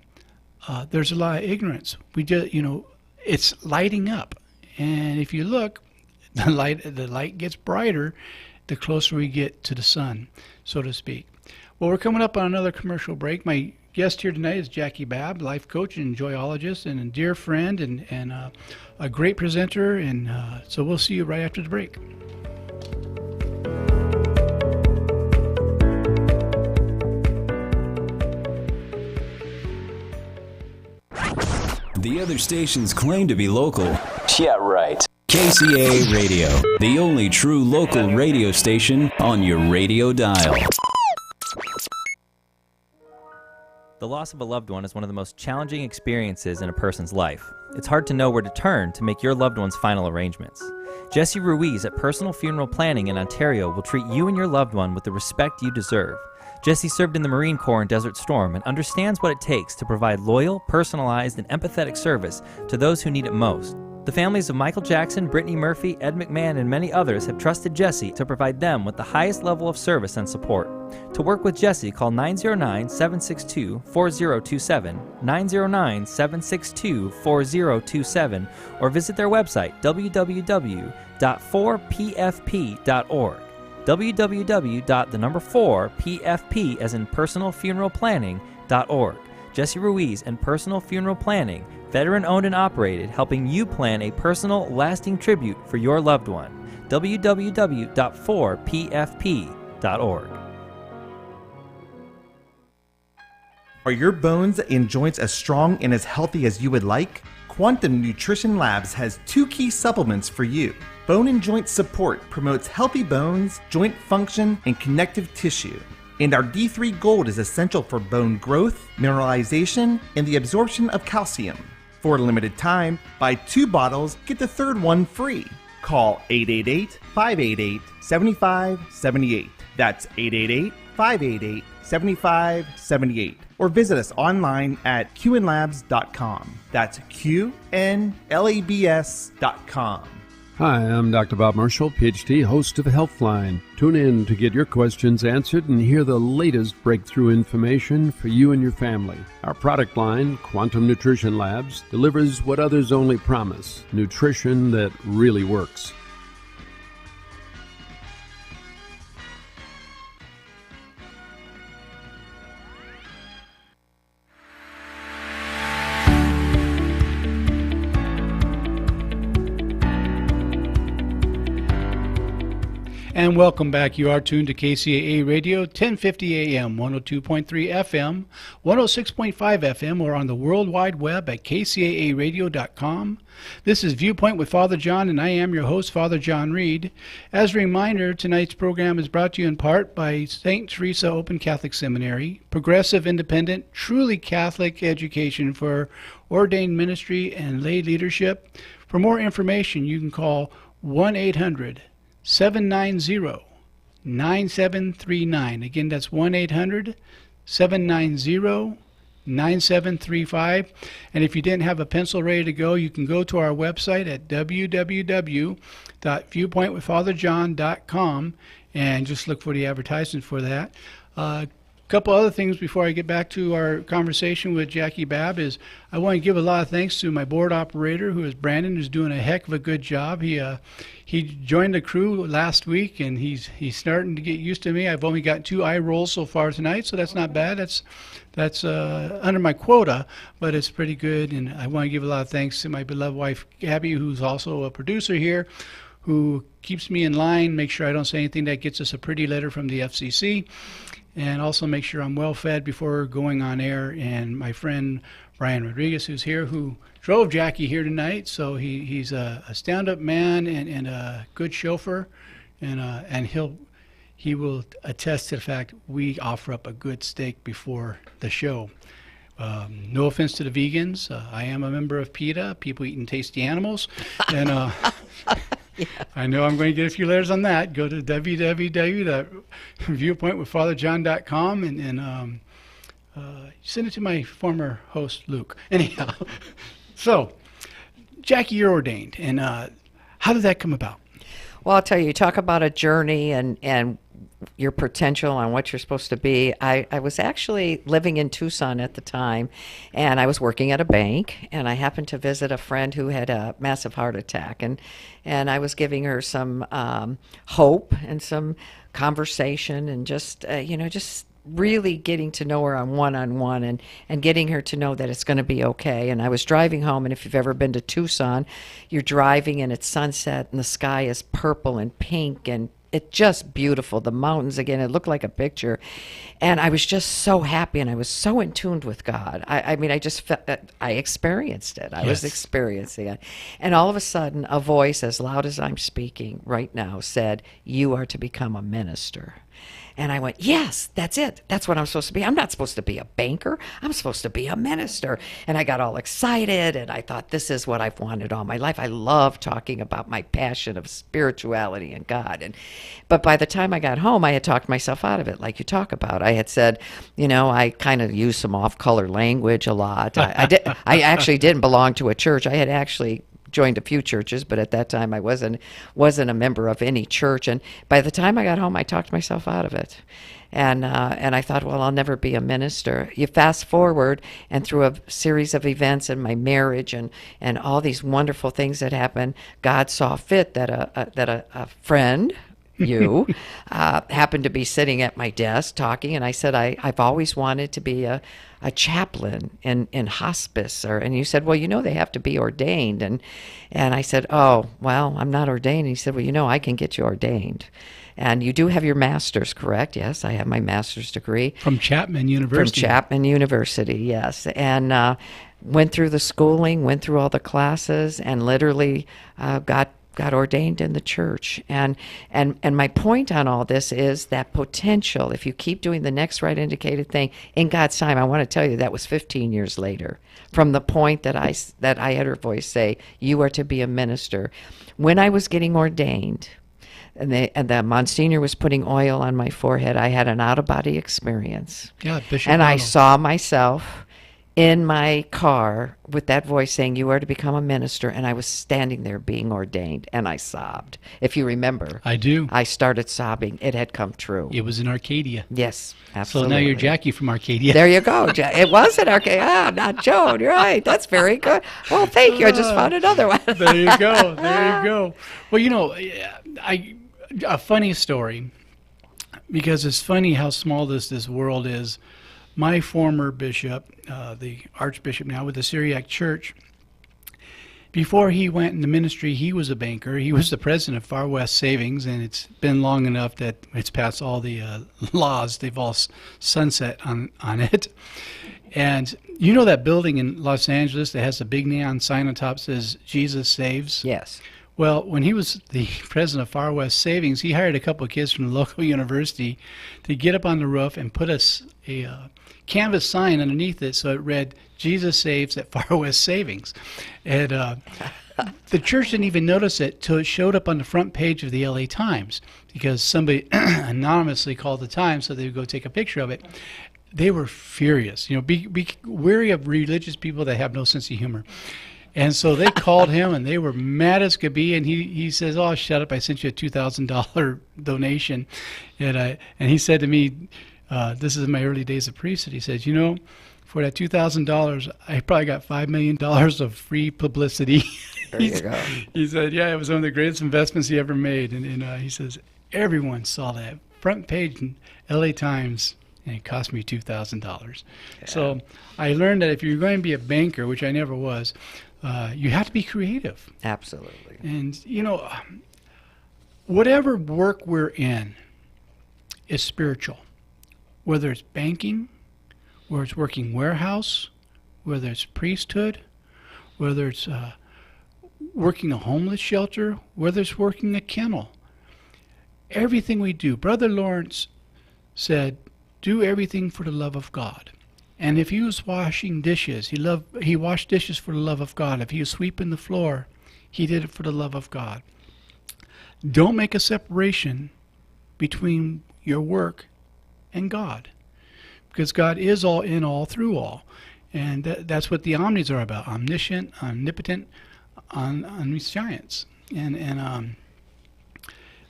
[SPEAKER 10] there's a lot of ignorance. We just, it's lighting up. And if you look, the light gets brighter the closer we get to the sun, so to speak. Well, we're coming up on another commercial break. My guest here tonight is Jackie Babb, life coach and joyologist, and a dear friend and a great presenter. And so we'll see you right after the break.
[SPEAKER 16] The other stations claim to be local.
[SPEAKER 17] Yeah, right.
[SPEAKER 16] KCAA Radio, the only true local radio station on your radio dial.
[SPEAKER 15] The loss of a loved one is one of the most challenging experiences in a person's life. It's hard to know where to turn to make your loved one's final arrangements. Jesse Ruiz at Personal Funeral Planning in Ontario will treat you and your loved one with the respect you deserve. Jesse served in the Marine Corps in Desert Storm and understands what it takes to provide loyal, personalized, and empathetic service to those who need it most. The families of Michael Jackson, Brittany Murphy, Ed McMahon, and many others have trusted Jesse to provide them with the highest level of service and support. To work with Jesse, call 909-762-4027, 909-762-4027, or visit their website, www.4pfp.org. www.4pfp as in personalfuneralplanning.org. Jesse Ruiz and Personal Funeral Planning, veteran owned and operated, helping you plan a personal, lasting tribute for your loved one. www.4pfp.org.
[SPEAKER 17] Are your bones and joints as strong and as healthy as you would like? Quantum Nutrition Labs has 2 key supplements for you. Bone and Joint Support promotes healthy bones, joint function, and connective tissue. And our D3 Gold is essential for bone growth, mineralization, and the absorption of calcium. For a limited time, buy 2 bottles, get the third one free. Call 888-588-7578. That's 888-588-7578. Or visit us online at qnlabs.com. That's qnlabs.com.
[SPEAKER 18] Hi, I'm Dr. Bob Marshall, PhD, host of Healthline. Tune in to get your questions answered and hear the latest breakthrough information for you and your family. Our product line, Quantum Nutrition Labs, delivers what others only promise, nutrition that really works.
[SPEAKER 10] And welcome back. You are tuned to KCAA Radio, 1050 AM, 102.3 FM, 106.5 FM, or on the World Wide Web at kcaaradio.com. This is Viewpoint with Father John, and I am your host, Father John Reed. As a reminder, tonight's program is brought to you in part by St. Teresa Open Catholic Seminary, progressive, independent, truly Catholic education for ordained ministry and lay leadership. For more information, you can call 1-800-790-9739. Again, that's 1-800-790-9735. And if you didn't have a pencil ready to go, you can go to our website at www.viewpointwithfatherjohn.com and just look for the advertisement for that. Couple other things before I get back to our conversation with Jackie Babb is I want to give a lot of thanks to my board operator, who is Brandon, who's doing a heck of a good job. He joined the crew last week, and he's starting to get used to me. I've only got 2 eye rolls so far tonight, so that's not bad. That's under my quota, but it's pretty good. And I want to give a lot of thanks to my beloved wife, Gabby, who's also a producer here, who keeps me in line, makes sure I don't say anything that gets us a pretty letter from the FCC, and also make sure I'm well fed before going on air. And my friend Brian Rodriguez, who's here, who drove Jackie here tonight, so he's a stand-up man and a good chauffeur, and he will attest to the fact we offer up a good steak before the show. No offense to the vegans, I am a member of PETA, People Eating Tasty Animals, and yeah. I know I'm going to get a few letters on that. Go to www.viewpointwithfatherjohn.com and send it to my former host, Luke. Anyhow, so, Jackie, you're ordained, and how did that come about?
[SPEAKER 11] Well, I'll tell you, talk about a journey and your potential and what you're supposed to be. I was actually living in Tucson at the time, and I was working at a bank, and I happened to visit a friend who had a massive heart attack, and I was giving her some hope and some conversation and just really getting to know her on one-on-one and getting her to know that it's going to be okay. And I was driving home, and if you've ever been to Tucson, you're driving and it's sunset and the sky is purple and pink and it's just beautiful. The mountains, again, it looked like a picture. And I was just so happy, and I was so in tune with God. I mean, I just felt that I experienced it. I was experiencing it. And all of a sudden, a voice as loud as I'm speaking right now said, "You are to become a minister." And I went, yes, that's it. That's what I'm supposed to be. I'm not supposed to be a banker. I'm supposed to be a minister. And I got all excited, and I thought, this is what I've wanted all my life. I love talking about my passion of spirituality and God. But by the time I got home, I had talked myself out of it, like you talk about. I had said, I kind of used some off-color language a lot. I actually didn't belong to a church. I had actually joined a few churches, but at that time I wasn't a member of any church. And by the time I got home, I talked myself out of it. And I thought, well, I'll never be a minister. You fast forward, and through a series of events in my marriage and all these wonderful things that happened, God saw fit that a friend, you, happened to be sitting at my desk talking, and I said, I've always wanted to be a chaplain in hospice, and you said, well, they have to be ordained, and I said, oh, well, I'm not ordained. And he said, well, I can get you ordained. And you do have your master's, correct? Yes, I have my master's degree.
[SPEAKER 10] From Chapman University.
[SPEAKER 11] From Chapman University, yes. And went through the schooling, went through all the classes, and literally got ordained in the church. And my point on all this is that potential, if you keep doing the next right indicated thing in God's time. I want to tell you that was 15 years later from the point that I had her voice say, "You are to be a minister." When I was getting ordained, and the Monsignor was putting oil on my forehead, I had an out-of-body experience.
[SPEAKER 10] Yeah, Bishop
[SPEAKER 11] And I
[SPEAKER 10] Arnold.
[SPEAKER 11] saw myself in my car with that voice saying, "You are to become a minister," and I was standing there being ordained, and I sobbed. If you remember.
[SPEAKER 10] I do.
[SPEAKER 11] I started sobbing. It had come true.
[SPEAKER 10] It was in Arcadia.
[SPEAKER 11] Yes, absolutely.
[SPEAKER 10] So now you're Jackie from Arcadia.
[SPEAKER 11] There you go. It was in Arcadia. Ah, not Joan. You're right. That's very good. Well, thank you. I just found another one.
[SPEAKER 10] There you go. There you go. Well, you know, a funny story, because it's funny how small this world is. My former bishop, the Archbishop now with the Syriac Church, before he went into ministry, he was a banker. He was the president of Far West Savings, and it's been long enough that it's passed all the laws. They've all sunset on it. And you know that building in Los Angeles that has a big neon sign on top that says Jesus Saves?
[SPEAKER 11] Yes.
[SPEAKER 10] Well, when he was the president of Far West Savings, he hired a couple of kids from the local university to get up on the roof and put a canvas sign underneath it so it read, "Jesus Saves at Far West Savings." And the church didn't even notice it till it showed up on the front page of the LA Times, because somebody anonymously called the Times so they would go take a picture of it. They were furious. You know, be wary of religious people that have no sense of humor. And so they called him, and they were mad as could be. And he says, "Oh, shut up! I sent you a $2,000 donation." And he said to me, "This is in my early days of priesthood." He says, "You know, for that $2,000, I probably got $5 million of free publicity."
[SPEAKER 11] There you go.
[SPEAKER 10] He said, "Yeah, it was one of the greatest investments he ever made." And he says, "Everyone saw that front page in LA Times, and it cost me $2,000. Yeah. So I learned that if you're going to be a banker, which I never was, you have to be creative.
[SPEAKER 11] Absolutely.
[SPEAKER 10] And, you know, whatever work we're in is spiritual. Whether it's banking, whether it's working warehouse, whether it's priesthood, whether it's working a homeless shelter, whether it's working a kennel. Everything we do. Brother Lawrence said, do everything for the love of God. And if he was washing dishes, he washed dishes for the love of God. If he was sweeping the floor, he did it for the love of God. Don't make a separation between your work and God, because God is all in all through all. And that's what the omnis are about: omniscient, omnipotent, omniscience, and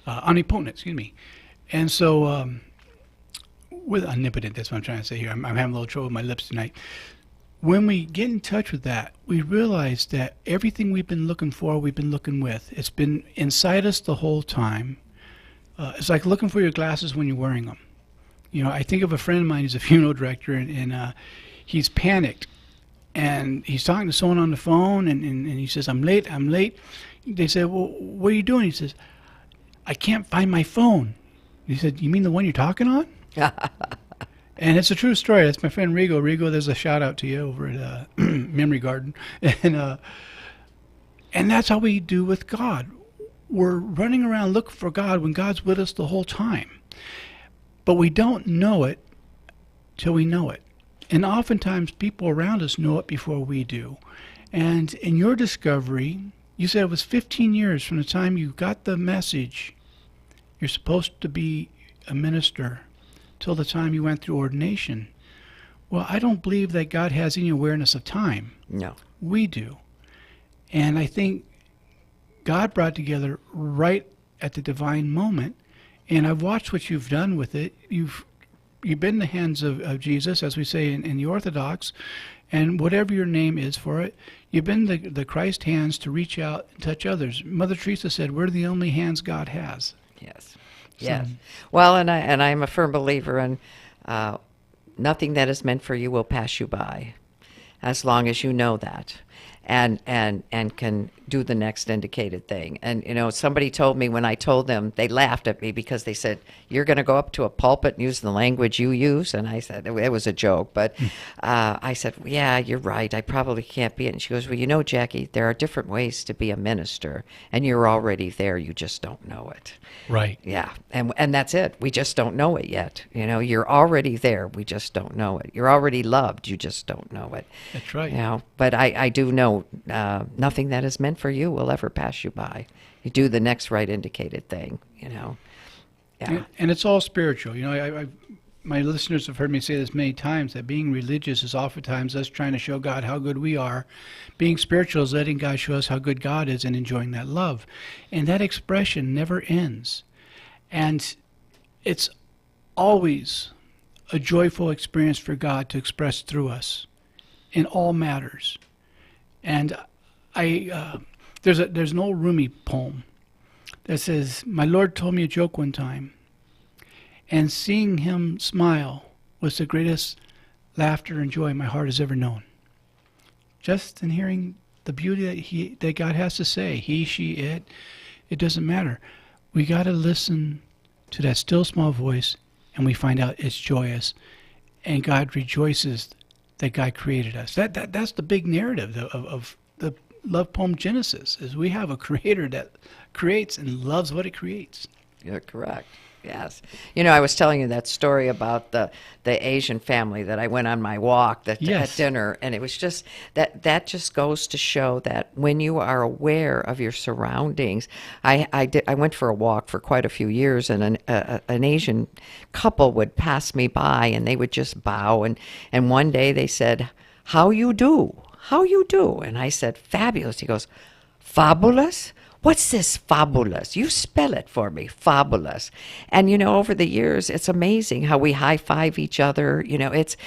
[SPEAKER 10] omnipotent, excuse me. And so with omnipotent, that's what I'm trying to say here. I'm having a little trouble with my lips tonight. When we get in touch with that, we realize that everything we've been looking for, we've been looking with. It's been inside us the whole time. It's like looking for your glasses when you're wearing them. You know, I think of a friend of mine who's a funeral director, and he's panicked. And he's talking to someone on the phone, and he says, I'm late. They say, well, what are you doing? He says, I can't find my phone. He said, you mean the one you're talking on? And it's a true story. That's my friend Rigo. Rigo, there's a shout out to you over at Memory Garden. And that's how we do with God. We're running around looking for God when God's with us the whole time. But we don't know it till we know it. And oftentimes people around us know it before we do. And in your discovery, you said it was 15 years from the time you got the message you're supposed to be a minister till the time you went through ordination. Well, I don't believe that God has any awareness of time.
[SPEAKER 11] No.
[SPEAKER 10] We do. And I think God brought together right at the divine moment. And I've watched what you've done with it. You've been in the hands of Jesus, as we say in the Orthodox, and whatever your name is for it, you've been the Christ hands to reach out and touch others. Mother Teresa said, we're the only hands God has.
[SPEAKER 11] Yes. Yes. Well, and I'm a firm believer in nothing that is meant for you will pass you by, as long as you know that. and can do the next indicated thing. And, somebody told me when I told them, they laughed at me because they said, you're going to go up to a pulpit and use the language you use? And I said, it was a joke, but I said, yeah, you're right. I probably can't be it. And she goes, well, Jackie, there are different ways to be a minister, and you're already there. You just don't know it.
[SPEAKER 10] Right.
[SPEAKER 11] Yeah. And that's it. We just don't know it yet. You're already there. We just don't know it. You're already loved. You just don't know it.
[SPEAKER 10] That's right.
[SPEAKER 11] But I do know nothing that is meant for you will ever pass you by. You do the next right indicated thing, Yeah.
[SPEAKER 10] And it's all spiritual. My listeners have heard me say this many times, that being religious is oftentimes us trying to show God how good we are. Being spiritual is letting God show us how good God is and enjoying that love. And that expression never ends. And it's always a joyful experience for God to express through us in all matters. And there's an old Rumi poem that says, my Lord told me a joke one time, and seeing him smile was the greatest laughter and joy my heart has ever known. Just in hearing the beauty that God has to say, he, she, it doesn't matter. We got to listen to that still small voice, and we find out it's joyous, and God rejoices that God created us. That's the big narrative of the love poem Genesis, is we have a creator that creates and loves what it creates.
[SPEAKER 11] You're correct. Yes. I was telling you that story about the Asian family that I went on my walk at dinner, and it was just that just goes to show that when you are aware of your surroundings. I went for a walk for quite a few years, and an Asian couple would pass me by, and they would just bow, and one day they said, how you do? How you do? And I said, fabulous. He goes, fabulous? What's this fabulous? You spell it for me, fabulous. And, over the years, it's amazing how we high-five each other. It's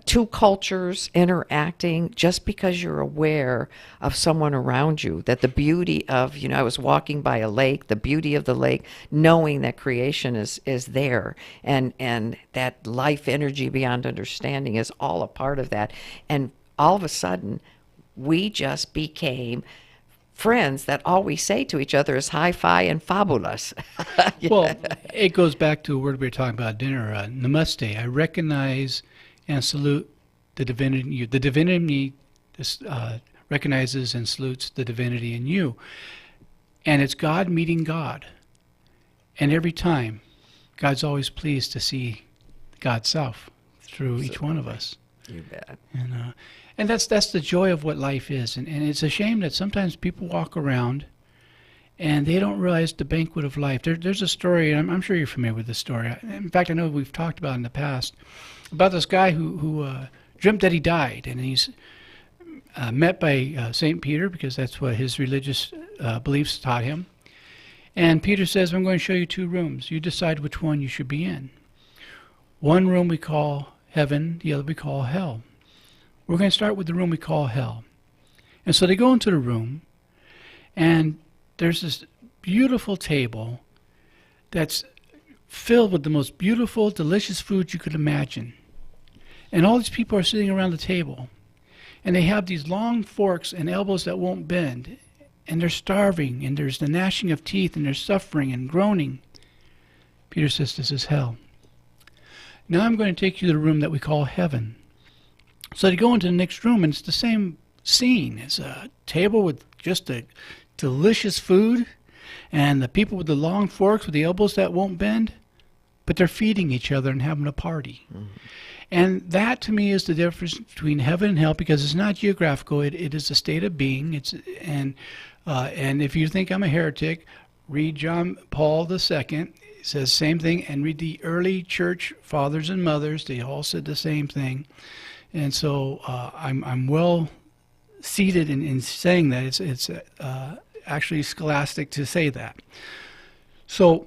[SPEAKER 11] two cultures interacting just because you're aware of someone around you, that the beauty of, I was walking by a lake, the beauty of the lake, knowing that creation is there, and that life energy beyond understanding is all a part of that. And all of a sudden, we just became friends that all we say to each other is hi-fi and fabulous.
[SPEAKER 10] Well, it goes back to what we were talking about at dinner, namaste. I recognize and salute the divinity in you. The divinity recognizes and salutes the divinity in you. And it's God meeting God. And every time, God's always pleased to see God's self through each one of us.
[SPEAKER 11] You bet.
[SPEAKER 10] And that's the joy of what life is. And it's a shame that sometimes people walk around and they don't realize the banquet of life. There's a story, and I'm sure you're familiar with this story. In fact, I know we've talked about it in the past, about this guy who dreamt that he died. And he's met by St. Peter, because that's what his religious beliefs taught him. And Peter says, I'm going to show you two rooms. You decide which one you should be in. One room we call heaven, the other we call hell. We're going to start with the room we call hell. And so they go into the room, and there's this beautiful table that's filled with the most beautiful, delicious food you could imagine. And all these people are sitting around the table, and they have these long forks and elbows that won't bend, and they're starving, and there's the gnashing of teeth, and there's suffering and groaning. Peter says, this is hell. Now I'm going to take you to the room that we call heaven. So they go into the next room, and it's the same scene. It's a table with just a delicious food, and the people with the long forks with the elbows that won't bend, but they're feeding each other and having a party. Mm-hmm. And that, to me, is the difference between heaven and hell, because it's not geographical. It is a state of being. And if you think I'm a heretic, read John Paul II. It says the same thing, and read the early church fathers and mothers. They all said the same thing. And so I'm well seated in saying that. It's actually scholastic to say that. So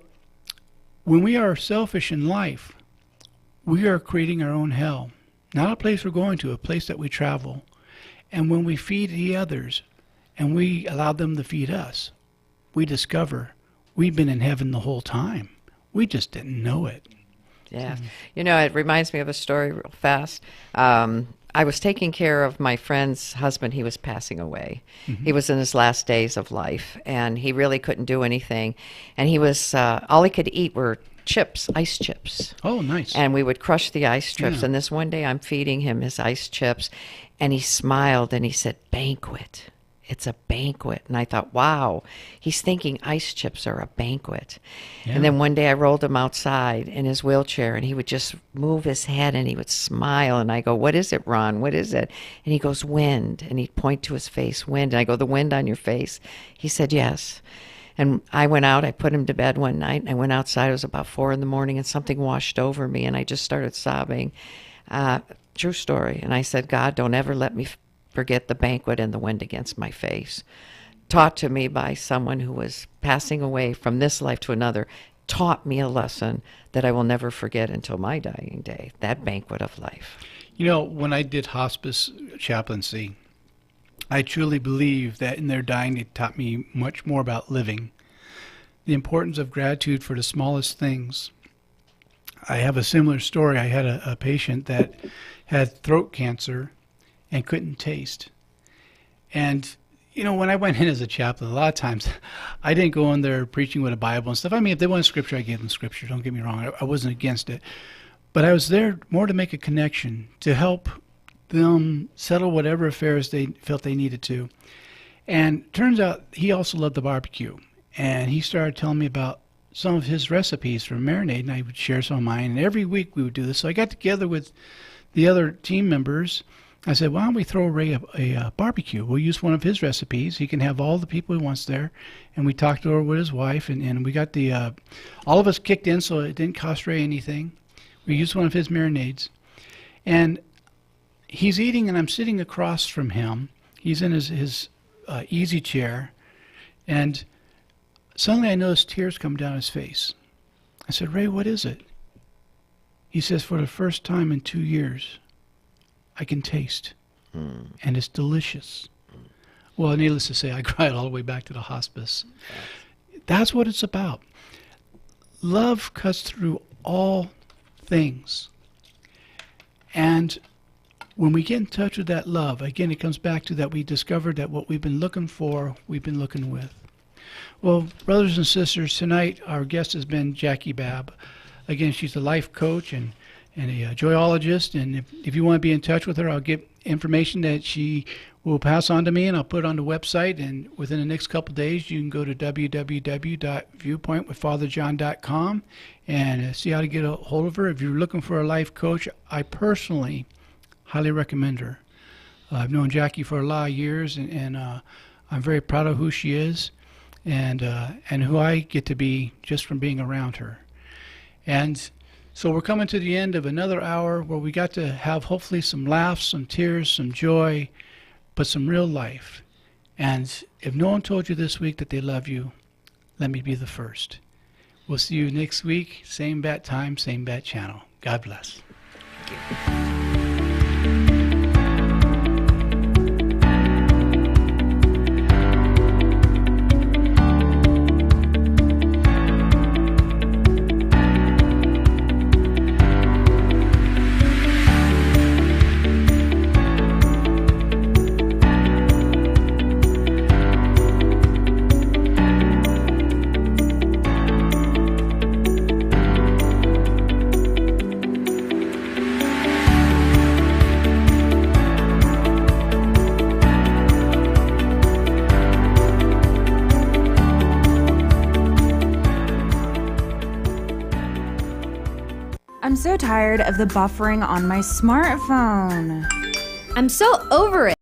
[SPEAKER 10] when we are selfish in life, we are creating our own hell. Not a place we're going to, a place that we travel. And when we feed the others and we allow them to feed us, we discover we've been in heaven the whole time. We just didn't know it.
[SPEAKER 11] Yeah. It reminds me of a story real fast. I I was taking care of my friend's husband. He was passing away. He was in his last days of life, and he really couldn't do anything. And he was, all he could eat were chips, ice chips.
[SPEAKER 10] Oh, nice.
[SPEAKER 11] And we would crush the ice chips.
[SPEAKER 10] Yeah.
[SPEAKER 11] And this one day I'm feeding him his ice chips, and he smiled and he said, banquet. It's a banquet. And I thought, wow, he's thinking ice chips are a banquet.
[SPEAKER 10] Yeah.
[SPEAKER 11] And then one day I rolled him outside in his wheelchair, and he would just move his head and he would smile. And I go, what is it, Ron? What is it? And he goes, wind. And he'd point to his face, wind. And I go, the wind on your face? He said, yes. And I went out, I put him to bed one night, and I went outside. It was about 4 a.m, and something washed over me, and I just started sobbing. True story. And I said, God, don't ever let me forget the banquet and the wind against my face. Taught to me by someone who was passing away from this life to another, taught me a lesson that I will never forget until my dying day, that banquet of life.
[SPEAKER 10] You know, when I did hospice chaplaincy, I truly believe that in their dying, it taught me much more about living, the importance of gratitude for the smallest things. I have a similar story. I had a patient that had throat cancer and couldn't taste. And, you know, when I went in as a chaplain, a lot of times I didn't go in there preaching with a Bible and stuff. I mean, if they wanted scripture, I gave them scripture. Don't get me wrong. I wasn't against it. But I was there more to make a connection, to help them settle whatever affairs they felt they needed to. And turns out he also loved the barbecue. And he started telling me about some of his recipes for marinade, and I would share some of mine. And every week we would do this. So I got together with the other team members. I said, why don't we throw Ray a barbecue? We'll use one of his recipes. He can have all the people he wants there. And we talked over with his wife, and we got the all of us kicked in, so it didn't cost Ray anything. We used one of his marinades. And he's eating, and I'm sitting across from him. He's in his easy chair. And suddenly I noticed tears come down his face. I said, Ray, what is it? He says, for the first time in 2 years, I can taste, and it's delicious. Well, needless to say, I cried all the way back to the hospice. That's what it's about. Love cuts through all things. And when we get in touch with that love, again, it comes back to that we discovered that what we've been looking for, we've been looking with. Well, brothers and sisters, tonight our guest has been Jackie Babb. Again, she's a life coach and a joyologist, and if you want to be in touch with her, I'll get information that she will pass on to me, and I'll put it on the website, and within the next couple of days, you can go to www.viewpointwithfatherjohn.com and see how to get a hold of her. If you're looking for a life coach, I personally highly recommend her. I've known Jackie for a lot of years, and I'm very proud of who she is and who I get to be just from being around her. And so we're coming to the end of another hour where we got to have hopefully some laughs, some tears, some joy, but some real life. And if no one told you this week that they love you, let me be the first. We'll see you next week, same bat time, same bat channel. God bless. Thank you.
[SPEAKER 12] I'm so tired of the buffering on my smartphone.
[SPEAKER 13] I'm so over it.